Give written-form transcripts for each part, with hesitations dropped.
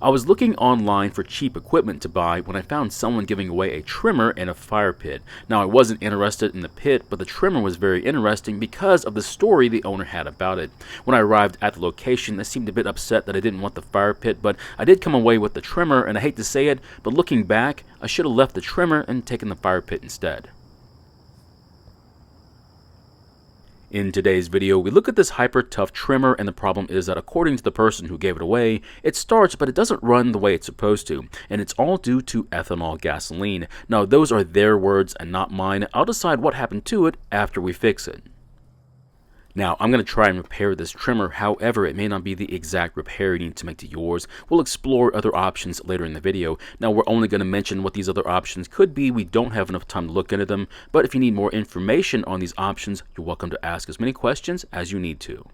I was looking online for cheap equipment to buy when I found someone giving away a trimmer and a fire pit. Now, I wasn't interested in the pit, but the trimmer was very interesting because of the story the owner had about it. When I arrived at the location, I seemed a bit upset that I didn't want the fire pit, but I did come away with the trimmer, and I hate to say it, but looking back, I should have left the trimmer and taken the fire pit instead. In today's video, we look at this hyper tough trimmer, and the problem is that according to the person who gave it away, it starts but it doesn't run the way it's supposed to, and it's all due to ethanol gasoline. Now, those are their words and not mine. I'll decide what happened to it after we fix it. Now, I'm going to try and repair this trimmer, however, it may not be the exact repair you need to make to yours. We'll explore other options later in the video. Now, we're only going to mention what these other options could be. We don't have enough time to look into them, but if you need more information on these options, you're welcome to ask as many questions as you need to.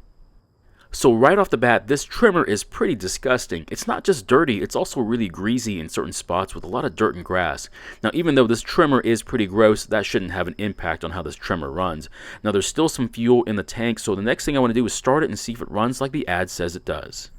So right off the bat, this trimmer is pretty disgusting. It's not just dirty, it's also really greasy in certain spots with a lot of dirt and grass. Now, even though this trimmer is pretty gross, that shouldn't have an impact on how this trimmer runs. Now, there's still some fuel in the tank, so the next thing I want to do is start it and see if it runs like the ad says it does.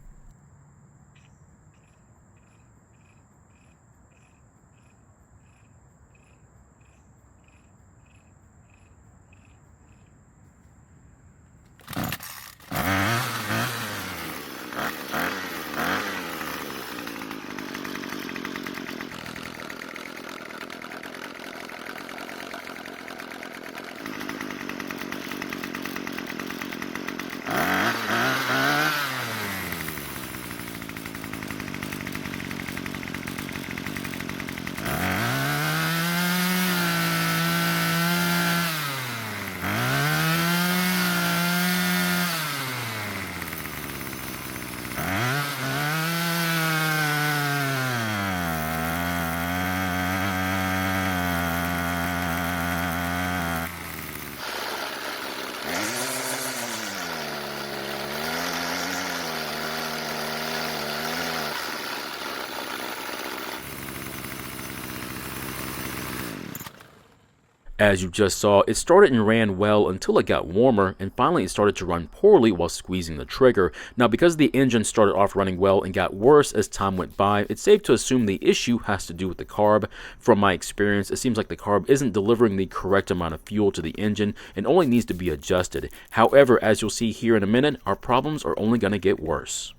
As you just saw, it started and ran well until it got warmer, and finally it started to run poorly while squeezing the trigger. Now, because the engine started off running well and got worse as time went by, it's safe to assume the issue has to do with the carb. From my experience, it seems like the carb isn't delivering the correct amount of fuel to the engine and only needs to be adjusted. However, as you'll see here in a minute, our problems are only going to get worse.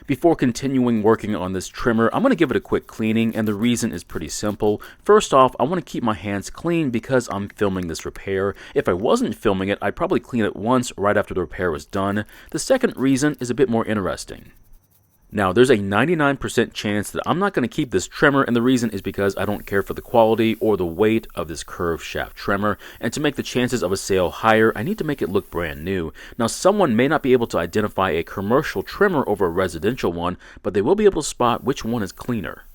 Before continuing working on this trimmer, I'm going to give it a quick cleaning, and the reason is pretty simple. First off, I want to keep my hands clean because I'm filming this repair. If I wasn't filming it, I'd probably clean it once right after the repair was done. The second reason is a bit more interesting. Now, there's a 99% chance that I'm not going to keep this trimmer, and the reason is because I don't care for the quality or the weight of this curved shaft trimmer, and to make the chances of a sale higher, I need to make it look brand new. Now, someone may not be able to identify a commercial trimmer over a residential one, but they will be able to spot which one is cleaner.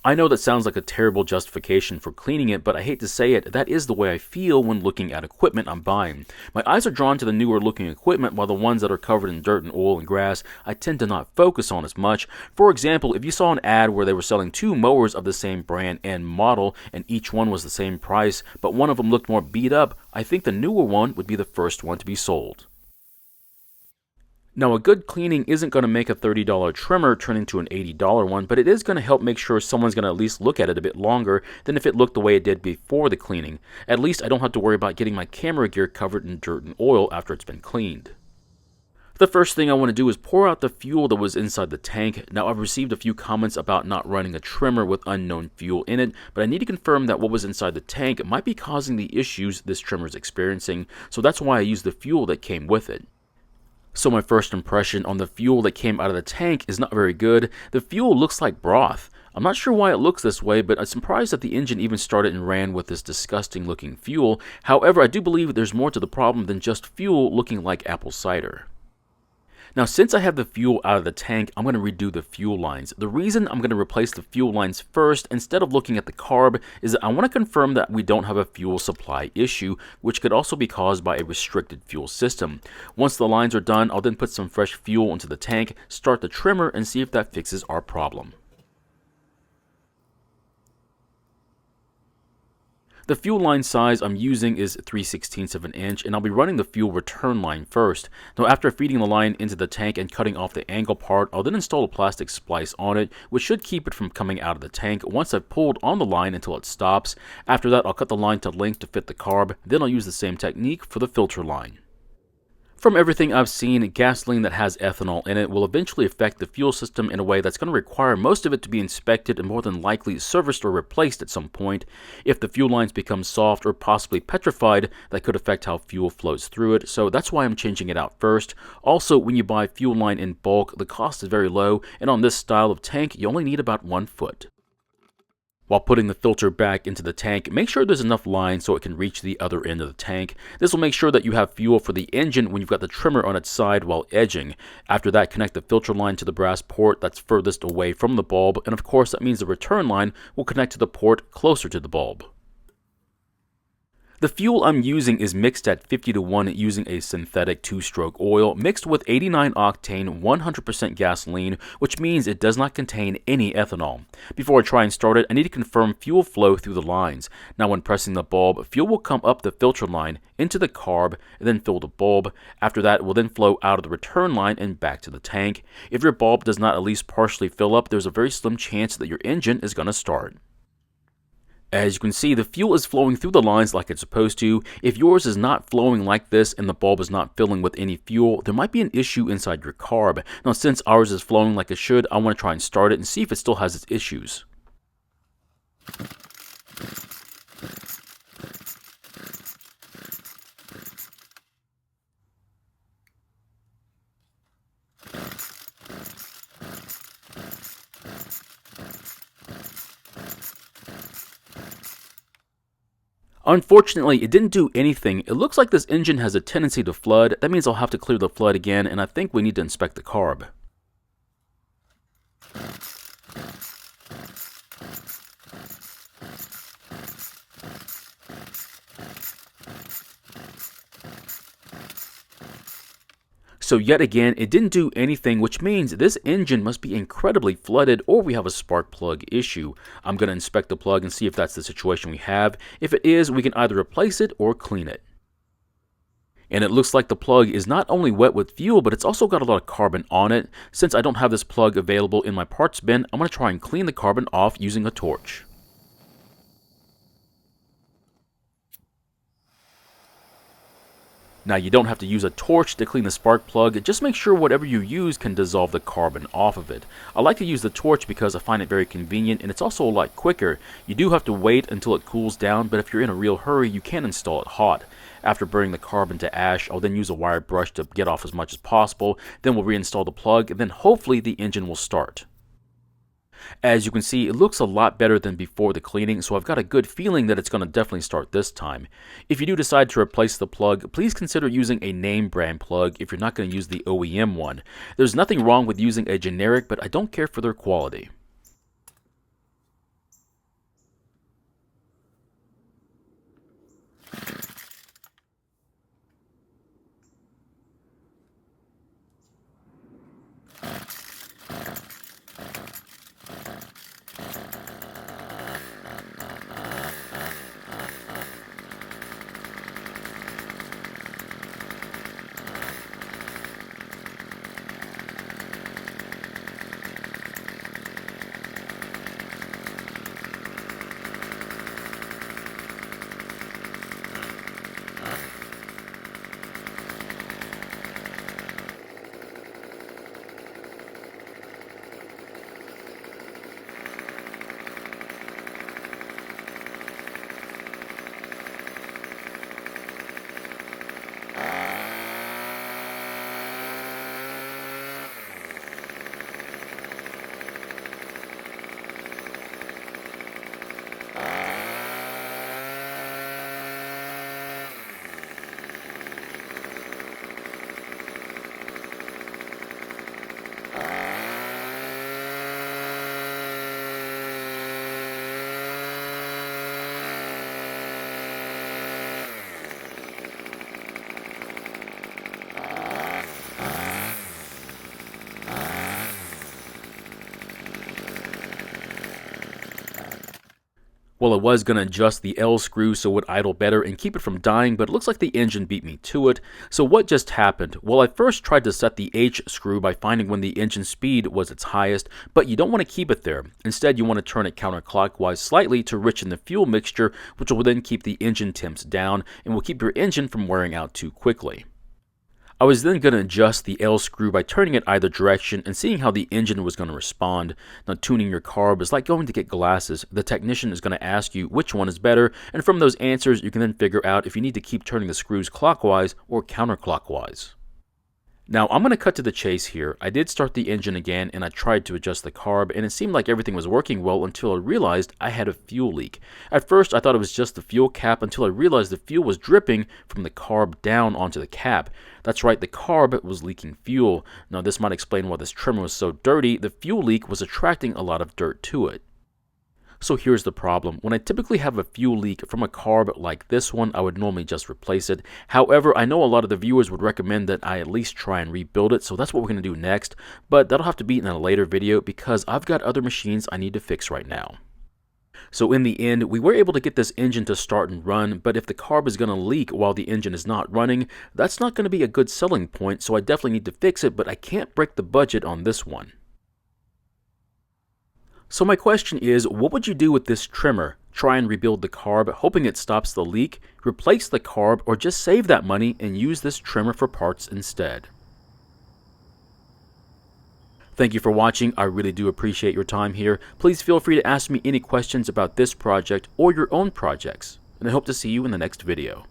I know that sounds like a terrible justification for cleaning it, but I hate to say it, that is the way I feel when looking at equipment I'm buying. My eyes are drawn to the newer looking equipment, while the ones that are covered in dirt and oil and grass, I tend to not focus on as much. For example, if you saw an ad where they were selling two mowers of the same brand and model, and each one was the same price, but one of them looked more beat up, I think the newer one would be the first one to be sold. Now, a good cleaning isn't going to make a $30 trimmer turn into an $80 one, but it is going to help make sure someone's going to at least look at it a bit longer than if it looked the way it did before the cleaning. At least I don't have to worry about getting my camera gear covered in dirt and oil after it's been cleaned. The first thing I want to do is pour out the fuel that was inside the tank. Now, I've received a few comments about not running a trimmer with unknown fuel in it, but I need to confirm that what was inside the tank might be causing the issues this trimmer is experiencing, so that's why I used the fuel that came with it. So my first impression on the fuel that came out of the tank is not very good. The fuel looks like broth. I'm not sure why it looks this way, but I'm surprised that the engine even started and ran with this disgusting looking fuel. However, I do believe there's more to the problem than just fuel looking like apple cider. Now, since I have the fuel out of the tank, I'm going to redo the fuel lines. The reason I'm going to replace the fuel lines first, instead of looking at the carb, is that I want to confirm that we don't have a fuel supply issue, which could also be caused by a restricted fuel system. Once the lines are done, I'll then put some fresh fuel into the tank, start the trimmer, and see if that fixes our problem. The fuel line size I'm using is 3/16 of an inch, and I'll be running the fuel return line first. Now after feeding the line into the tank and cutting off the angle part, I'll then install a plastic splice on it, which should keep it from coming out of the tank once I've pulled on the line until it stops. After that, I'll cut the line to length to fit the carb, then I'll use the same technique for the filter line. From everything I've seen, gasoline that has ethanol in it will eventually affect the fuel system in a way that's going to require most of it to be inspected and more than likely serviced or replaced at some point. If the fuel lines become soft or possibly petrified, that could affect how fuel flows through it, so that's why I'm changing it out first. Also, when you buy fuel line in bulk, the cost is very low, and on this style of tank, you only need about 1 foot. While putting the filter back into the tank, make sure there's enough line so it can reach the other end of the tank. This will make sure that you have fuel for the engine when you've got the trimmer on its side while edging. After that, connect the filter line to the brass port that's furthest away from the bulb, and of course that means the return line will connect to the port closer to the bulb. The fuel I'm using is mixed at 50:1 using a synthetic 2-stroke oil mixed with 89 octane 100% gasoline, which means it does not contain any ethanol. Before I try and start it, I need to confirm fuel flow through the lines. Now when pressing the bulb, fuel will come up the filter line into the carb and then fill the bulb. After that, it will then flow out of the return line and back to the tank. If your bulb does not at least partially fill up, there's a very slim chance that your engine is going to start. As you can see, the fuel is flowing through the lines like it's supposed to. If yours is not flowing like this and the bulb is not filling with any fuel, there might be an issue inside your carb. Now since ours is flowing like it should, I want to try and start it and see if it still has its issues. Unfortunately, it didn't do anything. It looks like this engine has a tendency to flood. That means I'll have to clear the flood again, and I think we need to inspect the carb. So yet again, it didn't do anything, which means this engine must be incredibly flooded or we have a spark plug issue. I'm going to inspect the plug and see if that's the situation we have. If it is, we can either replace it or clean it. And it looks like the plug is not only wet with fuel, but it's also got a lot of carbon on it. Since I don't have this plug available in my parts bin, I'm going to try and clean the carbon off using a torch. Now you don't have to use a torch to clean the spark plug, just make sure whatever you use can dissolve the carbon off of it. I like to use the torch because I find it very convenient and it's also a lot quicker. You do have to wait until it cools down, but if you're in a real hurry, you can install it hot. After burning the carbon to ash, I'll then use a wire brush to get off as much as possible, then we'll reinstall the plug, and then hopefully the engine will start. As you can see, it looks a lot better than before the cleaning, so I've got a good feeling that it's going to definitely start this time. If you do decide to replace the plug, please consider using a name brand plug if you're not going to use the OEM one. There's nothing wrong with using a generic, but I don't care for their quality. Well, I was going to adjust the L screw so it would idle better and keep it from dying, but it looks like the engine beat me to it. So what just happened? Well, I first tried to set the H screw by finding when the engine speed was its highest, but you don't want to keep it there. Instead, you want to turn it counterclockwise slightly to richen the fuel mixture, which will then keep the engine temps down and will keep your engine from wearing out too quickly. I was then going to adjust the L screw by turning it either direction and seeing how the engine was going to respond. Now, tuning your carb is like going to get glasses. The technician is going to ask you which one is better, and from those answers, you can then figure out if you need to keep turning the screws clockwise or counterclockwise. Now, I'm going to cut to the chase here. I did start the engine again, and I tried to adjust the carb, and it seemed like everything was working well until I realized I had a fuel leak. At first, I thought it was just the fuel cap until I realized the fuel was dripping from the carb down onto the cap. That's right, the carb was leaking fuel. Now, this might explain why this trimmer was so dirty. The fuel leak was attracting a lot of dirt to it. So here's the problem. When I typically have a fuel leak from a carb like this one, I would normally just replace it. However, I know a lot of the viewers would recommend that I at least try and rebuild it, so that's what we're going to do next. But that'll have to be in a later video because I've got other machines I need to fix right now. So in the end, we were able to get this engine to start and run, but if the carb is going to leak while the engine is not running, that's not going to be a good selling point, so I definitely need to fix it, but I can't break the budget on this one. So my question is, what would you do with this trimmer? Try and rebuild the carb, hoping it stops the leak, replace the carb, or just save that money and use this trimmer for parts instead? Thank you for watching. I really do appreciate your time here. Please feel free to ask me any questions about this project or your own projects, and I hope to see you in the next video.